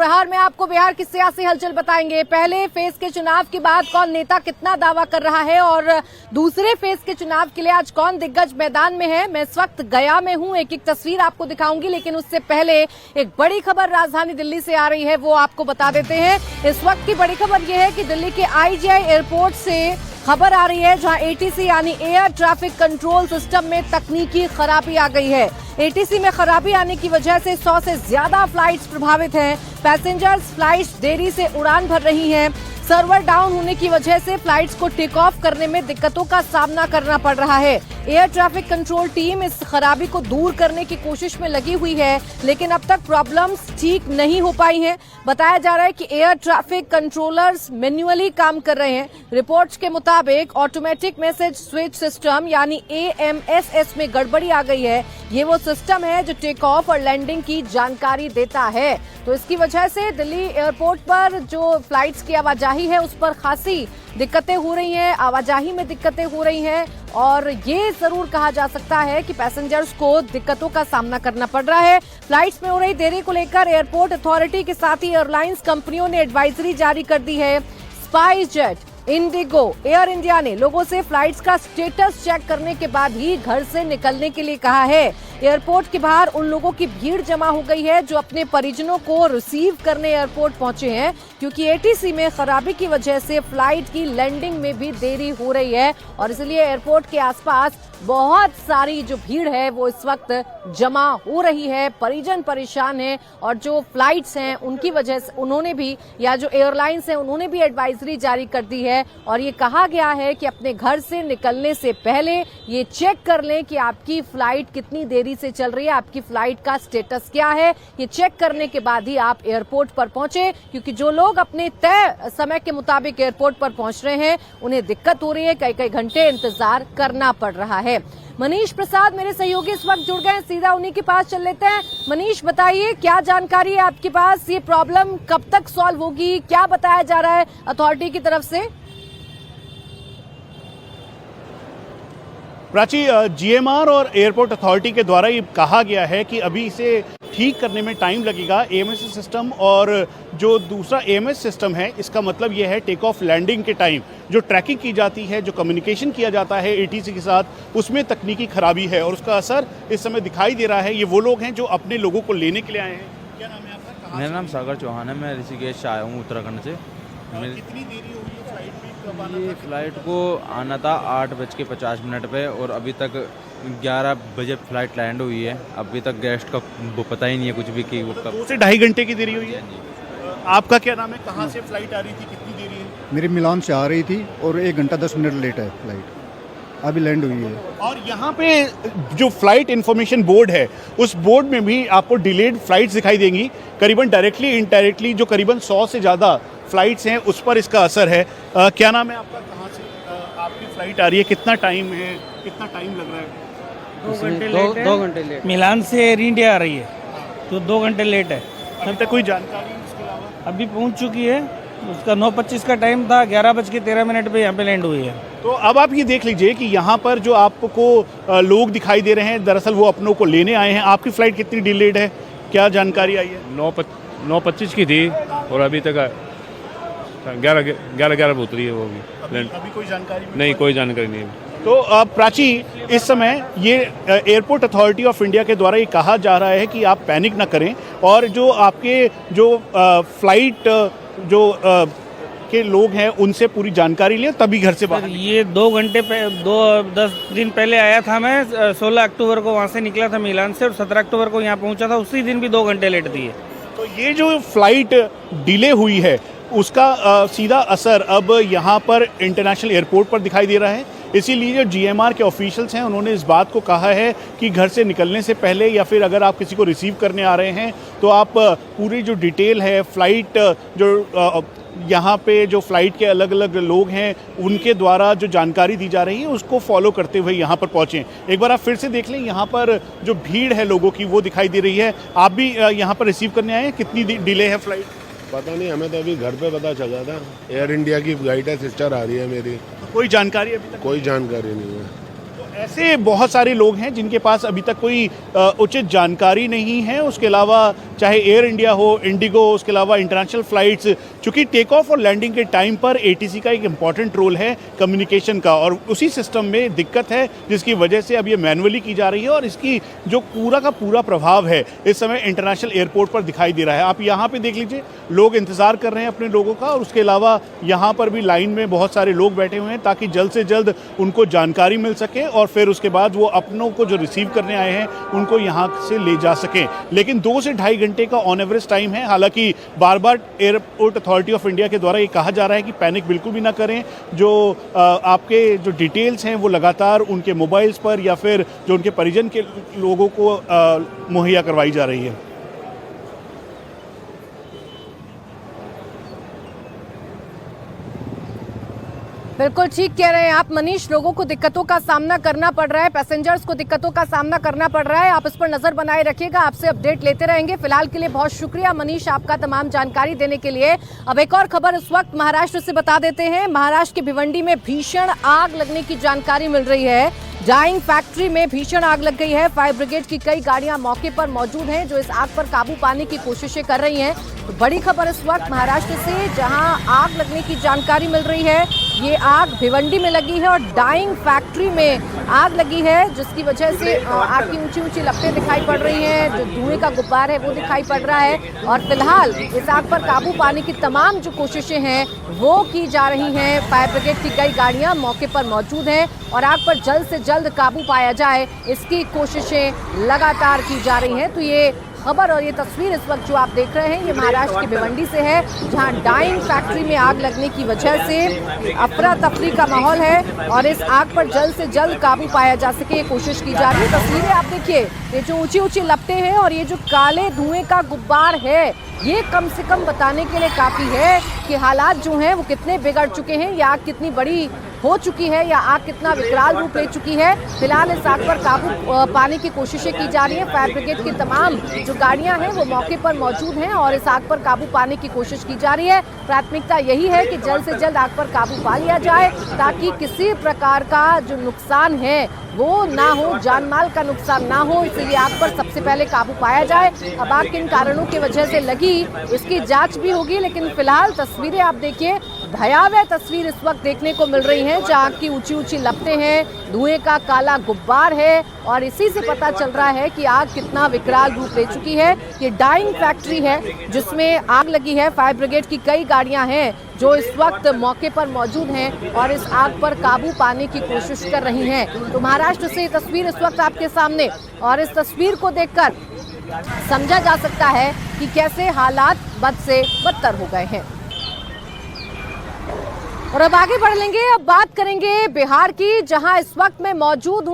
प्रहार में आपको बिहार की सियासी हलचल बताएंगे। पहले फेज के चुनाव के बाद कौन नेता कितना दावा कर रहा है और दूसरे फेज के चुनाव के लिए आज कौन दिग्गज मैदान में है। मैं इस वक्त गया में हूं, एक एक तस्वीर आपको दिखाऊंगी, लेकिन उससे पहले एक बड़ी खबर राजधानी दिल्ली से आ रही है, वो आपको बता देते हैं। इस वक्त की बड़ी खबर यह है कि दिल्ली के IGI एयरपोर्ट से खबर आ रही है, जहां ATC यानी एयर ट्रैफिक कंट्रोल सिस्टम में तकनीकी खराबी आ गई है। ATC में खराबी आने की वजह से 100 से ज्यादा फ्लाइट्स प्रभावित हैं। पैसेंजर्स फ्लाइट्स देरी से उड़ान भर रही हैं। सर्वर डाउन होने की वजह से फ्लाइट्स को टेक ऑफ करने में दिक्कतों का सामना करना पड़ रहा है। एयर ट्रैफिक कंट्रोल टीम इस खराबी को दूर करने की कोशिश में लगी हुई है, लेकिन अब तक प्रॉब्लम्स ठीक नहीं हो पाई हैं। बताया जा रहा है कि एयर ट्रैफिक कंट्रोलर्स मैन्युअली काम कर रहे हैं। रिपोर्ट्स के मुताबिक ऑटोमेटिक मैसेज स्विच सिस्टम यानी AMSS में गड़बड़ी आ गई है। ये वो सिस्टम है जो टेक ऑफ और लैंडिंग की जानकारी देता है। तो इसकी वजह से दिल्ली एयरपोर्ट पर जो फ्लाइट्स की आवाजाही है उस पर खासी दिक्कतें हो रही हैं, आवाजाही में दिक्कतें हो रही हैं और ये जरूर कहा जा सकता है कि पैसेंजर्स को दिक्कतों का सामना करना पड़ रहा है। फ्लाइट्स में हो रही देरी को लेकर एयरपोर्ट अथॉरिटी के साथ ही एयरलाइंस कंपनियों ने एडवाइजरी जारी कर दी है। Spice jet, Indigo, air India ने लोगों से फ्लाइट्स का स्टेटस चेक करने के बाद ही घर से निकलने के लिए कहा है। एयरपोर्ट के बाहर उन लोगों की भीड़ जमा हो गई है जो अपने परिजनों को रिसीव करने एयरपोर्ट पहुंचे हैं, क्योंकि ATC में खराबी की वजह से फ्लाइट की लैंडिंग में भी देरी हो रही है और इसलिए एयरपोर्ट के आसपास बहुत सारी जो भीड़ है वो इस वक्त जमा हो रही है। परिजन परेशान हैं और जो फ्लाइट्स हैं उनकी वजह से उन्होंने भी, या जो एयरलाइंस हैं उन्होंने भी एडवाइजरी जारी कर दी है और ये कहा गया है कि अपने घर से निकलने से पहले ये चेक कर लें कि आपकी फ्लाइट कितनी देरी से चल रही है, आपकी फ्लाइट का स्टेटस क्या है। ये चेक करने के बाद ही आप एयरपोर्ट पर पहुंचे, क्योंकि जो लोग अपने तय समय के मुताबिक एयरपोर्ट पर पहुंच रहे हैं उन्हें दिक्कत हो रही है, कई कई घंटे इंतजार करना पड़ रहा है। मनीष प्रसाद मेरे सहयोगी इस वक्त जुड़ गए, सीधा उन्हीं के पास चल लेते हैं। मनीष, बताइए क्या जानकारी है आपके पास, ये प्रॉब्लम कब तक सॉल्व होगी, क्या बताया जा रहा है अथॉरिटी की तरफ से? प्राची, GMR और एयरपोर्ट अथॉरिटी के द्वारा ये कहा गया है कि अभी इसे ठीक करने में टाइम लगेगा। AMS सिस्टम और जो दूसरा AMS सिस्टम है, इसका मतलब ये है टेक ऑफ लैंडिंग के टाइम जो ट्रैकिंग की जाती है, जो कम्युनिकेशन किया जाता है ATC के साथ, उसमें तकनीकी खराबी है और उसका असर इस समय दिखाई दे रहा है। ये वो लोग हैं जो अपने लोगों को लेने के लिए आए हैं। क्या नाम है आपका? मेरा नाम सागर चौहान है, मैं ऋषिकेश से आया हूँ उत्तराखंड से। कितनी देरी हो गई फ्लाइट में? कब आना ये था? फ्लाइट को आना था 8:50 पे और अभी तक 11 बजे फ्लाइट लैंड हुई है। अभी तक गेस्ट का वो पता ही नहीं है कुछ भी कि वो कब। 2 से ढाई घंटे की देरी हुई है। आपका क्या नाम है, कहाँ से फ्लाइट आ रही थी, कितनी देरी है? मेरी मिलान से आ रही थी और 1 घंटा 10 मिनट लेट है फ्लाइट, अभी लैंड हुई है। और यहाँ पे जो फ्लाइट इंफॉर्मेशन बोर्ड है, उस बोर्ड में भी आपको डिलेड फ्लाइट्स दिखाई देंगी, करीबन डायरेक्टली इनडायरेक्टली जो करीबन 100 से ज़्यादा फ्लाइट्स हैं उस पर इसका असर है। क्या नाम है आपका, कहाँ से आपकी फ्लाइट आ रही है, कितना टाइम है, कितना टाइम लग रहा है? 2 घंटे लेट। मिलान से एयर इंडिया आ रही है तो 2 घंटे लेट है। अभी तक कोई जानकारी इसके अलावा? अभी पहुंच चुकी है, उसका 9:25 का टाइम था, 11:13 पे यहाँ पे लैंड हुई है। तो अब आप ये देख लीजिए कि यहाँ पर जो आपको लोग दिखाई दे रहे हैं, दरअसल वो अपनों को लेने आए हैं। आपकी फ्लाइट कितनी डिलेड है, क्या जानकारी आई है? 9:25 की थी और अभी तक 11 उतरी है वो भी। अभी कोई जानकारी नहीं, कोई जानकारी नहीं है। तो प्राची, इस समय ये एयरपोर्ट अथॉरिटी ऑफ इंडिया के द्वारा ये कहा जा रहा है कि आप पैनिक ना करें और जो आपके जो फ्लाइट जो के लोग हैं उनसे पूरी जानकारी लें, तभी घर से बाहर। ये 2 घंटे 10 दिन पहले आया था मैं, 16 अक्टूबर को वहाँ से निकला था मिलान से और 17 अक्टूबर को यहाँ पहुँचा था, उसी दिन भी 2 घंटे लेट थी। तो ये जो फ्लाइट डिले हुई है उसका सीधा असर अब यहाँ पर इंटरनेशनल एयरपोर्ट पर दिखाई दे रहा है। इसीलिए जो GMR के ऑफिशियल्स हैं उन्होंने इस बात को कहा है कि घर से निकलने से पहले या फिर अगर आप किसी को रिसीव करने आ रहे हैं तो आप पूरी जो डिटेल है फ्लाइट जो यहाँ पे जो फ्लाइट के अलग अलग लोग हैं उनके द्वारा जो जानकारी दी जा रही है उसको फॉलो करते हुए यहाँ पर पहुँचें। एक बार आप फिर से देख लें, यहाँ पर जो भीड़ है लोगों की वो दिखाई दे रही है। आप भी यहाँ पर रिसीव करने आए हैं, कितनी डिले है फ्लाइट? पता नहीं, हमें तो अभी घर पे पता चला था। एयर इंडिया की फ्लाइट है, सिस्टर आ रही है मेरी। कोई जानकारी अभी तक? कोई जानकारी नहीं है। तो ऐसे बहुत सारे लोग हैं जिनके पास अभी तक कोई उचित जानकारी नहीं है। उसके अलावा चाहे एयर इंडिया हो, इंडिगो, उसके अलावा इंटरनेशनल फ्लाइट्स, चूंकि टेक ऑफ और लैंडिंग के टाइम पर एटीसी का एक इंपॉर्टेंट रोल है कम्युनिकेशन का, और उसी सिस्टम में दिक्कत है जिसकी वजह से अब ये मैनुअली की जा रही है और इसकी जो पूरा का पूरा प्रभाव है इस समय इंटरनेशनल एयरपोर्ट पर दिखाई दे रहा है। आप यहाँ पे देख लीजिए, लोग इंतजार कर रहे हैं अपने लोगों का, और उसके अलावा यहाँ पर भी लाइन में बहुत सारे लोग बैठे हुए हैं ताकि जल्द से जल्द उनको जानकारी मिल सके और फिर उसके बाद वो अपनों को जो रिसीव करने आए हैं उनको यहाँ से ले जा सकें। लेकिन 2 से ढाई घंटे का ऑन एवरेज टाइम है। हालांकि बार बार एयरपोर्ट अथॉरिटी ऑफ इंडिया के द्वारा ये कहा जा रहा है कि पैनिक बिल्कुल भी ना करें। जो आपके जो डिटेल्स हैं वो लगातार उनके मोबाइल्स पर या फिर जो उनके परिजन के लोगों को मुहैया करवाई जा रही है। बिल्कुल ठीक कह रहे हैं आप मनीष, लोगों को दिक्कतों का सामना करना पड़ रहा है, पैसेंजर्स को दिक्कतों का सामना करना पड़ रहा है। आप इस पर नजर बनाए रखिएगा, आपसे अपडेट लेते रहेंगे। फिलहाल के लिए बहुत शुक्रिया मनीष आपका तमाम जानकारी देने के लिए। अब एक और खबर इस वक्त महाराष्ट्र से बता देते हैं। महाराष्ट्र के भिवंडी में भीषण आग लगने की जानकारी मिल रही है। डाइंग फैक्ट्री में भीषण आग लग गई है। फायर ब्रिगेड की कई गाड़ियां मौके पर मौजूद हैं जो इस आग पर काबू पाने की कोशिशें कर रही हैं। तो बड़ी खबर इस वक्त महाराष्ट्र से, जहां आग लगने की जानकारी मिल रही है। ये आग भिवंडी में लगी है और डाइंग फैक्ट्री में आग लगी है, जिसकी वजह से आग की ऊंची ऊंची लपटें दिखाई पड़ रही हैं। जो धुएं का गुब्बार है वो दिखाई पड़ रहा है और फिलहाल इस आग पर काबू पाने की तमाम जो कोशिशें हैं वो की जा रही हैं। फायर ब्रिगेड की कई गाड़ियां मौके पर मौजूद हैं और आग पर जल्द से जल्द काबू पाया जाए इसकी कोशिशें लगातार की जा रही हैं। तो ये खबर और ये तस्वीर इस वक्त जो आप देख रहे हैं ये महाराष्ट्र के भिवंडी से है, जहां डाइंग फैक्ट्री में आग लगने की वजह से अफरा तफरी का माहौल है और इस आग पर जल्द से जल्द काबू पाया जा सके कोशिश की जा रही है। तस्वीरें आप देखिए, ये जो ऊंची ऊंची लपटें हैं और ये जो काले धुएं का गुब्बार है, ये कम से कम बताने के लिए काफी है कि हालात जो हैं वो कितने बिगड़ चुके हैं, या आग कितनी बड़ी हो चुकी है, या आग कितना विकराल रूप ले चुकी है। फिलहाल इस आग पर काबू पाने की कोशिशें की जा रही है। फायर ब्रिगेड की तमाम जो गाड़ियां हैं वो मौके पर मौजूद हैं और इस आग पर काबू पाने की कोशिश की जा रही है। प्राथमिकता यही है कि जल्द से जल्द आग पर काबू पा लिया जाए ताकि किसी प्रकार का जो नुकसान है वो ना हो, जान माल का नुकसान ना हो, इसलिए आग पर सबसे पहले काबू पाया जाए। अब आग किन कारणों की वजह से लगी इसकी जांच भी होगी, लेकिन फिलहाल तस्वीरें आप देखिए, भयावह तस्वीर इस वक्त देखने को मिल रही है जहां आग की ऊंची ऊंची लपटें हैं, धुएं का काला गुब्बार है और इसी से पता चल रहा है कि आग कितना विकराल रूप ले चुकी है। ये डाइंग फैक्ट्री है जिसमें आग लगी है। फायर ब्रिगेड की कई गाड़ियां हैं जो इस वक्त मौके पर मौजूद हैं और इस आग पर काबू पाने की कोशिश कर रही हैं। तो महाराष्ट्र से ये तस्वीर इस वक्त आपके सामने, और इस तस्वीर को देखकर समझा जा सकता है कि कैसे हालात बद से बदतर हो गए हैं। और अब आगे बढ़ लेंगे, अब बात करेंगे बिहार की, जहां इस वक्त मैं मौजूद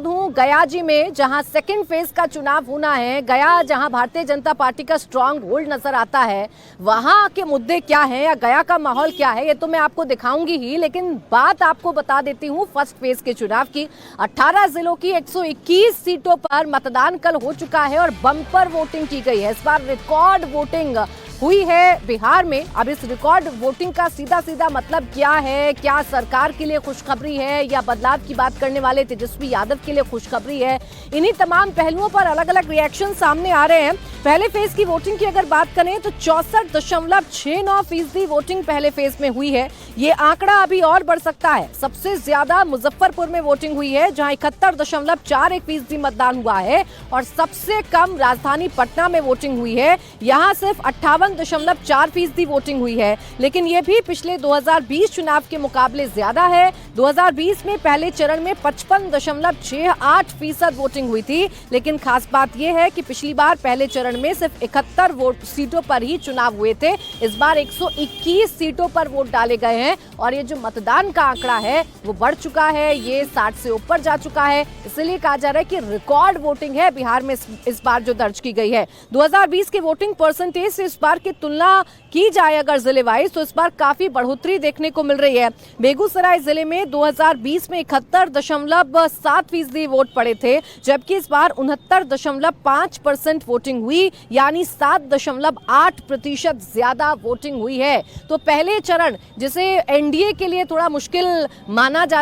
हूं गया जी में, जहां सेकंड फेज का चुनाव होना है। गया जहां भारतीय जनता पार्टी का स्ट्रांग होल्ड नजर आता है, वहां के मुद्दे क्या हैं या गया का माहौल क्या है ये तो मैं आपको दिखाऊंगी ही, लेकिन बात आपको बता देती हूं फर्स्ट फेज के चुनाव की। 18 जिलों की 121 सीटों पर मतदान कल हो चुका है और बम्पर वोटिंग की गई है। इस बार रिकॉर्ड वोटिंग हुई है बिहार में। अब इस रिकॉर्ड वोटिंग का सीधा सीधा मतलब क्या है? क्या सरकार के लिए खुशखबरी है या बदलाव की बात करने वाले तेजस्वी यादव के लिए खुशखबरी है? इन्हीं तमाम पहलुओं पर अलग अलग रिएक्शन सामने आ रहे हैं। पहले फेज की वोटिंग की अगर बात करें तो 64.69% वोटिंग पहले फेज में हुई है। ये आंकड़ा अभी और बढ़ सकता है। सबसे ज्यादा मुजफ्फरपुर में वोटिंग हुई है जहां 71.41% मतदान हुआ है और सबसे कम राजधानी पटना में वोटिंग हुई है। यहां सिर्फ 58.4% वोटिंग हुई है, लेकिन ये भी पिछले 2020 चुनाव के मुकाबले ज्यादा है। 2020 में पहले चरण में 55.68% वोटिंग हुई थी, लेकिन खास बात यह है कि पिछली बार पहले चरण में सिर्फ 71 सीटों पर ही चुनाव हुए थे। इस बार 121 सीटों पर वोट डाले गए हैं और ये जो मतदान का आंकड़ा है वो बढ़ चुका है, ये 60 से ऊपर जा चुका है। इसलिए कहा जा रहा है कि रिकॉर्ड वोटिंग है बिहार में इस बार जो दर्ज की गई है। 2020 के वोटिंग परसेंटेज से इस बार बार की तुलना की जाए अगर जिले वाइज तो इस बार काफी बढ़ोतरी देखने को मिल रही है। बेगूसराय जिले में 2020 में 71.7% वोट पड़े थे, जबकि इस बार 69.5% वोटिंग हुई, यानी 7.8% ज्यादा वोटिंग हुई है। तो पहले चरण जिसे एनडीए के लिए थोड़ा मुश्किल माना जा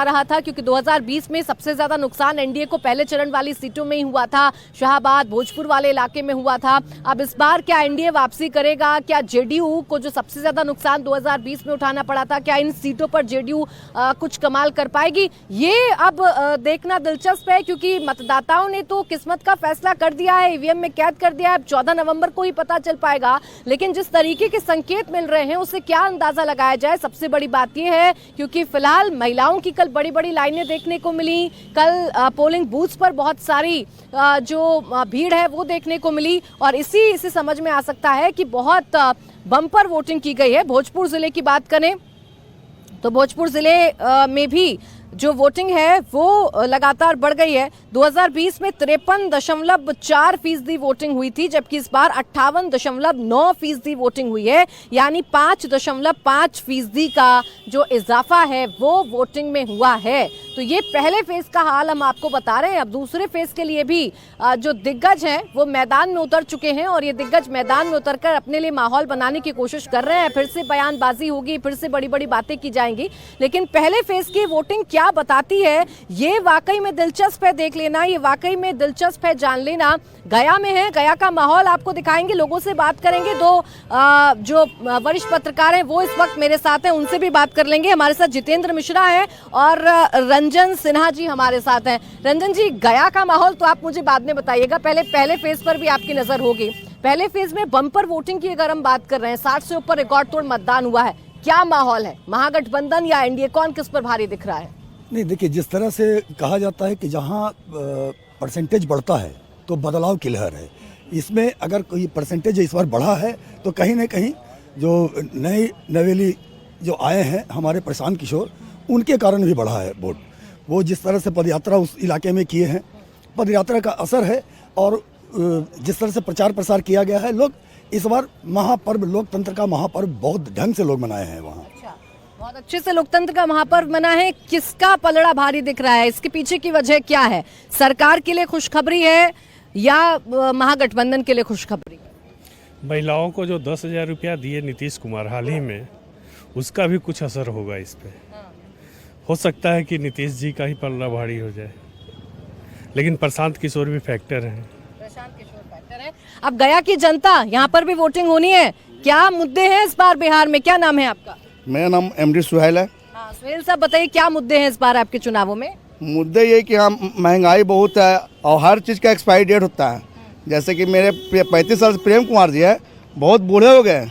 रहा था, क्योंकि 2020 में सबसे ज्यादा नुकसान एनडीए को पहले चरण वाली सीटों में ही हुआ था, शाहबाद भोजपुर वाले इलाके में हुआ था। अब इस बार क्या एनडीए वापसी करेगा? क्या जेडीयू को जो सबसे ज्यादा नुकसान 2020 में उठाना पड़ा था, क्या इन सीटों पर जेडीयू कुछ कमाल कर पाएगी? ये अब देखना दिलचस्प है, क्योंकि मतदाताओं ने तो किस्मत का फैसला कर दिया है, ईवीएम में कैद कर दिया है। अब 14 नवंबर को ही पता चल पाएगा, लेकिन जिस तरीके के संकेत मिल रहे हैं उससे क्या अंदाजा लगाया जाए? सबसे बड़ी बात यह है, क्योंकि फिलहाल महिलाओं की कल बड़ी बड़ी लाइनें देखने को मिली, कल पोलिंग बूथ्स पर बहुत सारी जो भीड़ है वो देखने को मिली, और इसी से समझ में आ सकता है कि बहुत बम्पर वोटिंग की गई है। भोजपुर जिले की बात करें तो भोजपुर जिले में भी जो वोटिंग है वो लगातार बढ़ गई है। 2020 में 53.4% वोटिंग हुई थी, जबकि इस बार 58.9% वोटिंग हुई है, यानी 5.5% का जो इजाफा है वो वोटिंग में हुआ है। तो ये पहले फेज का हाल हम आपको बता रहे हैं। अब दूसरे फेज के लिए भी जो दिग्गज हैं वो मैदान में उतर चुके हैं, और ये दिग्गज मैदान में उतरकर अपने लिए माहौल बनाने की कोशिश कर रहे हैं। फिर से बयानबाजी होगी, फिर से बड़ी बड़ी बातें की जाएंगी, लेकिन पहले फेज की वोटिंग क्या बताती है ये वाकई में दिलचस्प है देख लेना, ये वाकई में दिलचस्प है जान लेना। गया में है, गया का माहौल आपको दिखाएंगे, लोगों से बात करेंगे। दो जो वरिष्ठ पत्रकार हैं वो इस वक्त मेरे साथ हैं, उनसे भी बात कर लेंगे। हमारे साथ जितेंद्र मिश्रा है और रंजन सिन्हा जी हमारे साथ हैं। रंजन जी, गया का माहौल तो आप मुझे बाद में बताइएगा, पहले फेज पर भी आपकी नजर होगी। पहले फेज में बम्पर वोटिंग की अगर हम बात कर रहे हैं, 60 से ऊपर रिकॉर्ड तोड़ मतदान हुआ है, क्या माहौल है? महागठबंधन या एनडीए, कौन किस पर भारी दिख रहा है? नहीं, देखिए, जिस तरह से कहा जाता है कि जहाँ परसेंटेज बढ़ता है तो बदलाव की लहर है, इसमें अगर कोई परसेंटेज इस बार बढ़ा है तो कहीं ना कहीं जो नई नवेली जो आए हैं हमारे प्रशांत किशोर, उनके कारण भी बढ़ा है वोट। वो जिस तरह से पदयात्रा उस इलाके में किए हैं, पदयात्रा का असर है, और जिस तरह से प्रचार प्रसार किया गया है, लोग इस बार महापर्व, लोकतंत्र का महापर्व बहुत ढंग से लोग मनाए हैं वहाँ। बहुत अच्छे से लोकतंत्र का महापर्व मना है। किसका पलड़ा भारी दिख रहा है? इसके पीछे की वजह क्या है? सरकार के लिए खुशखबरी है या महागठबंधन के लिए खुशखबरी? महिलाओं को जो 10,000 रुपया दिए नीतीश कुमार हाल ही में, उसका भी कुछ असर होगा इस पे। हो सकता है कि नीतीश जी का ही पलड़ा भारी हो जाए, लेकिन प्रशांत किशोर भी फैक्टर हैं। प्रशांत किशोर फैक्टर है। अब गया की जनता, यहाँ पर भी वोटिंग होनी है, क्या मुद्दे हैं इस बार बिहार में? क्या नाम है आपका? मेरा नाम एमडी सुहेल है। हाँ, सुहेल साहब बताइए, क्या मुद्दे हैं इस बार आपके चुनावों में? मुद्दे ये कि हम महंगाई बहुत है और हर चीज़ का एक्सपायरी डेट होता है। जैसे कि मेरे 35 साल से प्रेम कुमार जी है, बहुत बूढ़े हो गए।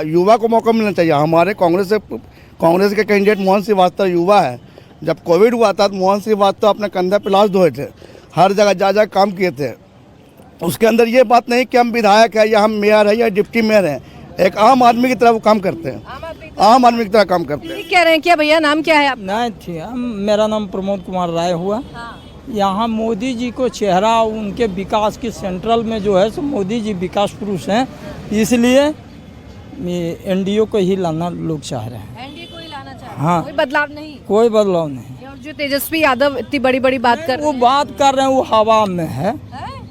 युवा को मौका मिलना चाहिए। हमारे कांग्रेस के कैंडिडेट मोहन श्रीवास्तव युवा है। जब कोविड हुआ था तो मोहन श्रीवास्तव अपने कंधे पर लाश धोए थे, हर जगह जा काम किए थे। उसके अंदर ये बात नहीं कि हम विधायक है या हम मेयर है या डिप्टी मेयर हैं, एक आम आदमी की तरह वो काम करते हैं, आम आदमी की तरह काम करते हैं। कह रहे हैं क्या भैया? नाम क्या है आप? नहीं थी, मेरा नाम प्रमोद कुमार राय हुआ। यहाँ मोदी जी को चेहरा, उनके विकास की सेंट्रल में जो है सो मोदी जी विकास पुरुष हैं, इसलिए एनडीए को ही लाना लोग चाह रहे हैं। एनडीए को ही लाना चाह रहे हैं। हाँ, कोई बदलाव नहीं? कोई बदलाव नहीं। और जो तेजस्वी यादव इतनी बड़ी बड़ी बात कर रहे हैं, वो बात कर रहे हैं, वो हवा में है।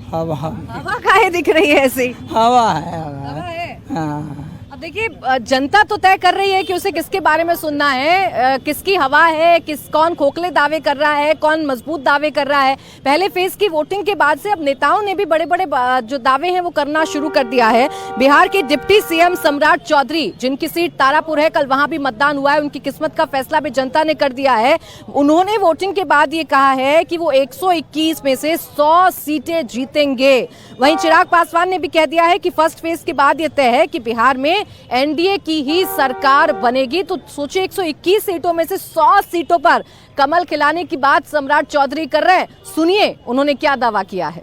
हवा काहे दिख रही है ऐसे? हवा है, हवा है। हाँ। अब देखिए, जनता तो तय कर रही है कि उसे किसके बारे में सुनना है, किसकी हवा है, कौन खोखले दावे कर रहा है, कौन मजबूत दावे कर रहा है। पहले फेज की वोटिंग के बाद से अब नेताओं ने भी बड़े बड़े जो दावे हैं वो करना शुरू कर दिया है। बिहार के डिप्टी सीएम सम्राट चौधरी, जिनकी सीट तारापुर है, कल वहां भी मतदान हुआ है, उनकी किस्मत का फैसला भी जनता ने कर दिया है। उन्होंने वोटिंग के बाद ये कहा है कि वो 121 में से 100 सीटें जीतेंगे। वहीं चिराग पासवान ने भी कह दिया है कि फर्स्ट फेज के बाद ये तय है कि बिहार में एनडीए की ही सरकार बनेगी। तो सोचिए, 121 सीटों में से 100 सीटों पर कमल खिलाने की बात सम्राट चौधरी कर रहे हैं। सुनिए उन्होंने क्या दावा किया है।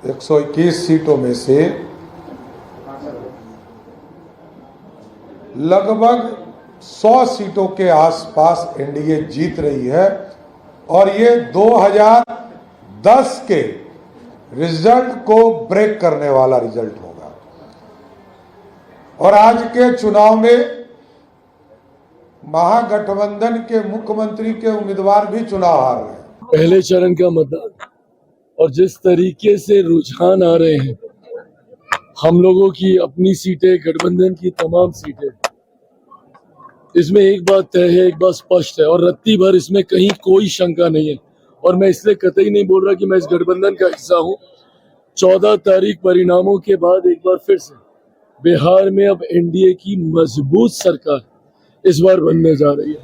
121 सीटों में से लगभग 100 सीटों के आसपास एनडीए जीत रही है, और ये 2010 के रिजल्ट को ब्रेक करने वाला रिजल्ट होगा। और आज के चुनाव में महागठबंधन के मुख्यमंत्री के उम्मीदवार भी चुनाव हार रहे हैं। पहले चरण का मतदान और जिस तरीके से रुझान आ रहे हैं, हम लोगों की अपनी सीटें, गठबंधन की तमाम सीटें, इसमें एक बात तय है, एक बात स्पष्ट है और रत्ती भर इसमें कहीं कोई शंका नहीं है। और मैं इसलिए कतई नहीं बोल रहा कि मैं इस गठबंधन का हिस्सा हूं। 14 तारीख परिणामों के बाद एक बार फिर से बिहार में अब एनडीए की मजबूत सरकार इस बार बनने जा रही है।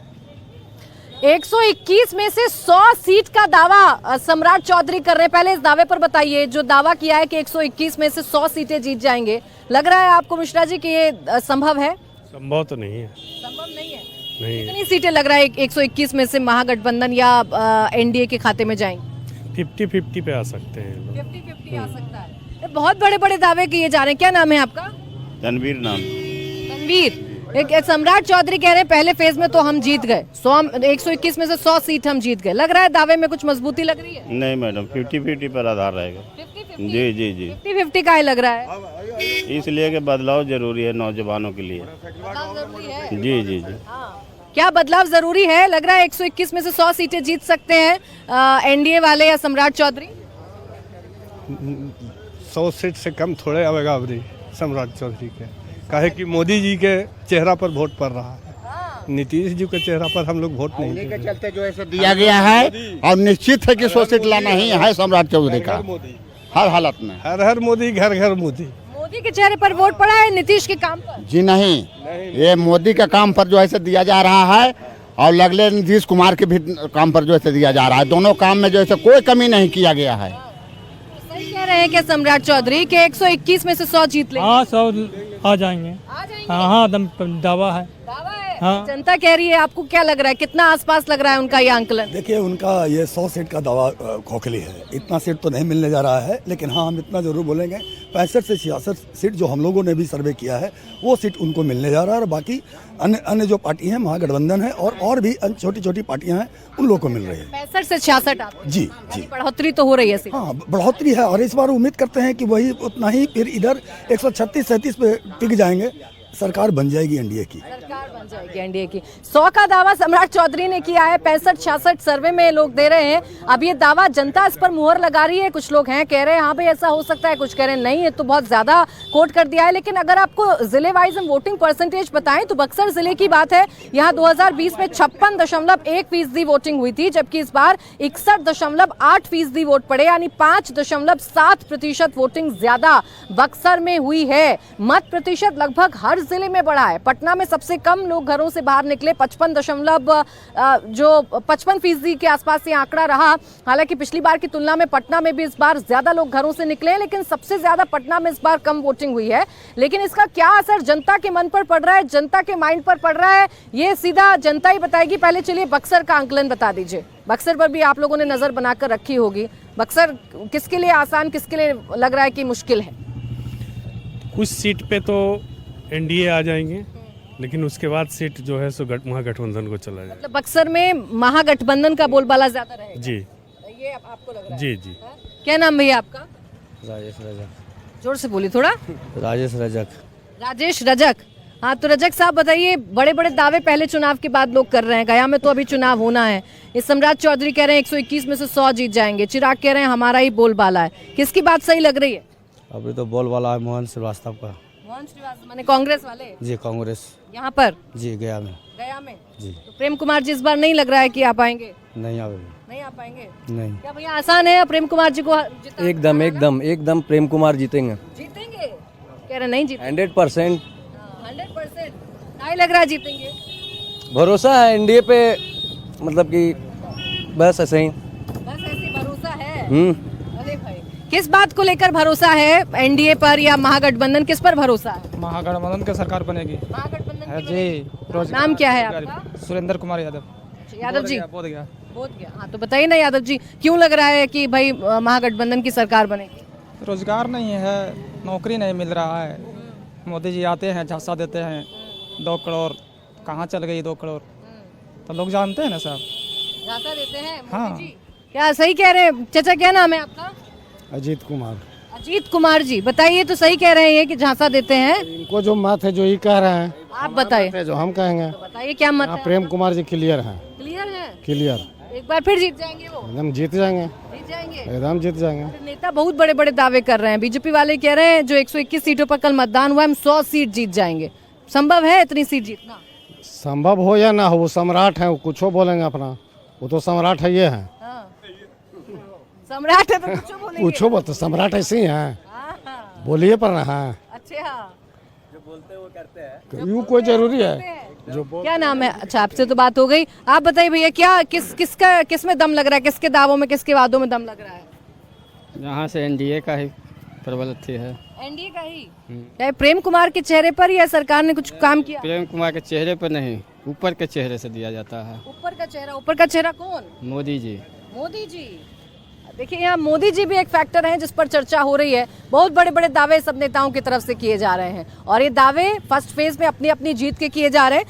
121 में से 100 सीट का दावा सम्राट चौधरी कर रहे हैं। पहले इस दावे पर बताइए, जो दावा किया है कि 121 में से 100 सीटें जीत जाएंगे, लग रहा है आपको मिश्रा जी कि ये संभव है? संभव तो नहीं है। संभव नहीं है। नहीं, कितनी सीटें लग रहा है 121 में से महागठबंधन या एनडीए के खाते में जाएंगी? 50-50 पे आ सकते हैं लोग। 50-50 आ सकता है। बहुत बड़े बड़े दावे किए जा रहे हैं। क्या नाम है आपका? तनवीर नाम। तनवीर, एक सम्राट चौधरी कह रहे हैं पहले फेज में तो हम जीत गए, 121 में से 100 सीट हम जीत गए। लग रहा है दावे में कुछ मजबूती लग रही है? नहीं मैडम, 50-50 पर आधार रहेगा। 50-50? जी जी जी। 50-50 का ही लग रहा है, इसलिए कि बदलाव जरूरी है नौजवानों के लिए। जरूरी है। जी जी जी। क्या बदलाव जरूरी है? लग रहा है 121 में से 100 सीटें जीत सकते हैं एनडीए वाले या सम्राट चौधरी? 100 सीट से कम थोड़े आवेगा अबरी सम्राट चौधरी के, काहे कि मोदी जी के चेहरा पर वोट पड़ रहा है, नीतीश जी के चेहरा पर हम लोग वोट नहीं के चलते जो ऐसे दिया गया है और निश्चित है कि 100 सीट लाना ही है सम्राट चौधरी का, हर हालत में। हर हर मोदी, घर घर मोदी। मोदी के चेहरे पर वोट पड़ा है नीतीश के काम पर? जी नहीं, ये मोदी का काम पर जो ऐसे दिया जा रहा है और लगले नीतीश कुमार के भी काम पर जो ऐसे दिया जा रहा है। दोनों काम में जो ऐसे कोई कमी नहीं किया गया है। सही कह रहे हैं क्या सम्राट चौधरी के 121 में से 100 जीत लेंगे? हाँ, 100 आ जाएंगे। हाँ, दावा है। दावा है। हाँ। जनता कह रही है, आपको क्या लग रहा है, कितना आसपास लग रहा है उनका ये आंकलन? देखिए, उनका ये 100 सीट का दावा खोखली है। इतना सीट तो नहीं मिलने जा रहा है, लेकिन हाँ, हम इतना जरूर बोलेंगे 65 से 66 सीट जो हम लोगों ने भी सर्वे किया है वो सीट उनको मिलने जा रहा है। और बाकी अन्य जो पार्टी है, महागठबंधन है और भी छोटी छोटी पार्टियां हैं, उन लोगों को मिल रही है। 65 से 66 जी जी, बढ़ोतरी तो हो रही है। हाँ, बढ़ोतरी है और इस बार उम्मीद करते हैं कि वही उतना ही फिर इधर 136-37 पे टिक जाएंगे, सरकार बन जाएगी एनडीए की। सरकार बन जाएगी एनडीए की। 100 का दावा सम्राट चौधरी ने किया है, 65-66 सर्वे में लोग दे रहे हैं। अब ये दावा जनता इस पर मुहर लगा रही है। कुछ लोग हैं कह रहे हैं हाँ भाई ऐसा हो सकता है, कुछ कह रहे हैं नहीं, ये तो बहुत ज्यादा कोट कर दिया है। लेकिन अगर आपको जिले वाइज हम वोटिंग परसेंटेज बताएं तो बक्सर जिले की बात है, यहाँ 2020 में 56.1% वोटिंग हुई थी, जबकि इस बार 61.8% वोट पड़े, यानी 5.7% वोटिंग ज्यादा बक्सर में हुई है। मत प्रतिशत लगभग हर जिले में बढ़ा है। पटना में सबसे कम लोग घरों से बाहर निकले, 55% के आसपास ये आंकड़ा रहा। हालांकि पिछली बार की तुलना में पटना में भी इस बार ज्यादा लोग घरों से निकले हैं, लेकिन सबसे ज्यादा पटना में इस बार कम वोटिंग हुई है। लेकिन इसका क्या असर जनता के मन पर पड़ रहा है, जनता के माइंड पर पड़ रहा है, ये सीधा जनता ही बताएगी। पहले चलिए बक्सर का आंकलन बता दीजिए। बक्सर पर भी आप लोगों ने नजर बनाकर रखी होगी। बक्सर किसके लिए आसान, किसके लिए लग रहा है कि मुश्किल है? कुछ सीट पे तो एनडीए आ जाएंगे, लेकिन उसके बाद सीट जो है सो महागठबंधन को चला जाए। मतलब बक्सर में महागठबंधन का बोलबाला ज्यादा रहेगा? जी, ये आपको लग रहा है? जी जी। क्या नाम भैया आपका? राजेश रजक। जोर से बोलिए थोड़ा। राजेश रजक। राजेश रजक। हाँ, तो रजक साहब बताइए, बड़े बड़े दावे पहले चुनाव के बाद लोग कर रहे हैं, गया में तो अभी चुनाव होना है। इस सम्राट चौधरी कह रहे हैं 121 में से 100 जीत जाएंगे, चिराग कह रहे हैं हमारा ही बोलबाला है। किसकी बात सही लग रही है? अभी तो बोलबाला है मोहन श्रीवास्तव का। मोहन श्रीवास्तव माने कांग्रेस वाले? जी, कांग्रेस। यहाँ पर? जी, गया में। गया में जी। तो प्रेम कुमार जी इस बार नहीं लग रहा है कि आ पाएंगे? नहीं आवेंगे। नहीं आ पाएंगे? नहीं। क्या भैया आसान है प्रेम कुमार जी को जिताना? एकदम प्रेम कुमार जीतेंगे। जीतेंगे? कह रहे नहीं जीतेंगे। 100%। 100%? नहीं लग रहा है जीतेंगे? भरोसा है एनडीए पे, मतलब कि बस ऐसे ही। बस ऐसे भरोसा है? अरे भाई, किस बात को लेकर भरोसा है? एनडीए पर या महागठबंधन, किस पर भरोसा है? महागठबंधन की सरकार बनेगी। महागठबंधन जी। नाम क्या है आपका? सुरेंद्र कुमार यादव। यादव जी? बोध गया। हाँ, तो बताइए ना यादव जी, क्यों लग रहा है कि भाई महागठबंधन की सरकार बनेगी? रोजगार नहीं है, नौकरी नहीं मिल रहा है। मोदी जी आते हैं, झांसा देते हैं, 2 करोड़, कहाँ चल गई 2 करोड़? तो लोग जानते हैं ना साहब। झांसा देते हैं मोदी हाँ। जी। क्या सही कह रहे हैं? चाचा क्या नाम है आपका? अजीत कुमार। अजीत कुमार जी बताइए, तो सही कह रहे हैं कि झांसा देते हैं? इनको जो मत है जो ही कह रहे हैं, आप बताइए, जो हम कहेंगे। तो बताइए क्या मत है? प्रेम कुमार जी क्लियर हैं, क्लियर है, क्लियर, एक बार फिर जीत जाएंगे वो? एकदम जीत जाएंगे, जीत जाएंगे, एकदम जीत जाएंगे। नेता बहुत बड़े बड़े दावे कर रहे हैं, बीजेपी वाले कह रहे हैं जो 121 सीटों पर कल मतदान हुआ, हम 100 सीट जीत जाएंगे। संभव है इतनी सीट जीतना? संभव हो या ना हो, वो सम्राट है, वो कुछ बोलेंगे अपना, वो तो सम्राट है, ये है सम्राट है तो कुछ बोलेंगे। कुछ बोलते, सम्राट ऐसे ही है, बोलिए पर ना है, अच्छा जो बोलते हैं वो करते हैं, यूँ कोई जरूरी है जो क्या नाम है? अच्छा, आपसे तो बात हो गई। आप बताइए भैया, क्या किस में दम लग रहा है, किसके दावों में, किसके वादों में दम लग रहा है? यहाँ से एनडीए का ही प्रबल है। एनडीए का ही? क्या प्रेम कुमार के चेहरे पर या सरकार ने कुछ काम किया? प्रेम कुमार के चेहरे पर नहीं, ऊपर के चेहरे से दिया जाता है। ऊपर का चेहरा कौन? मोदी जी। मोदी जी, देखिए यहाँ मोदी जी भी एक फैक्टर हैं जिस पर चर्चा हो रही है। बहुत बड़े बड़े दावे सब नेताओं की तरफ से किए जा रहे हैं और ये दावे फर्स्ट फेज में अपनी अपनी जीत के किए जा रहे हैं।